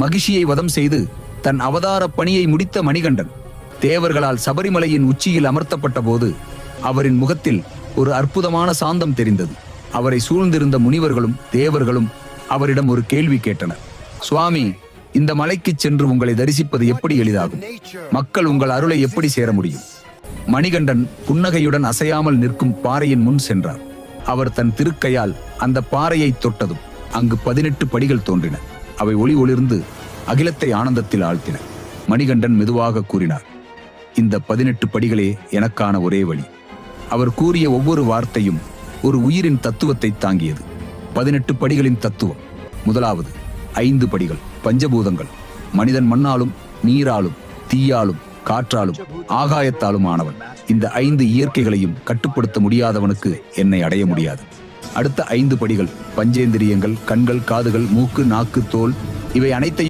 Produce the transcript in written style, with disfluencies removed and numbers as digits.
மகிஷியை வதம் செய்து தன் அவதார பணியை முடித்த மணிகண்டன் தேவர்களால் சபரிமலையின் உச்சியில் அமர்த்தப்பட்ட போது அவரின் முகத்தில் ஒரு அற்புதமான சாந்தம் தெரிந்தது. அவரை சூழ்ந்திருந்த முனிவர்களும் தேவர்களும் அவரிடம் ஒரு கேள்வி கேட்டனர். சுவாமி, இந்த மலைக்கு சென்று உங்களை தரிசிப்பது எப்படி எளிதாகும்? மக்கள் உங்கள் அருளை எப்படி சேர முடியும்? மணிகண்டன் புன்னகையுடன் அசையாமல் நிற்கும் பாறையின் முன் சென்றார். அவர் தன் திருக்கையால் அந்த பாறையை தொட்டதும் அங்கு 18 படிகள் தோன்றின. அவை ஒளி ஒளிர்ந்து அகிலத்தை ஆனந்தத்தில் ஆழ்த்தின. மணிகண்டன் மெதுவாக கூறினார், இந்த 18 படிகளே எனக்கான ஒரே வழி. அவர் கூறிய ஒவ்வொரு வார்த்தையும் ஒரு உயிரின் தத்துவத்தை தாங்கியது. 18 படிகளின் தத்துவம். முதலாவது 5 படிகள் பஞ்சபூதங்கள். மனிதன் மண்ணாலும் நீராலும் தீயாலும் காற்றாலும் ஆகாயத்தாலும் ஆனவன். இந்த 5 இயற்கைகளையும் கட்டுப்படுத்த முடியாதவனுக்கு என்னை அடைய முடியாது. அடுத்த 5 படிகள் பஞ்சேந்திரியங்கள், கண்கள், காதுகள், மூக்கு, நாக்கு, தோல், இவை அனைத்தையும்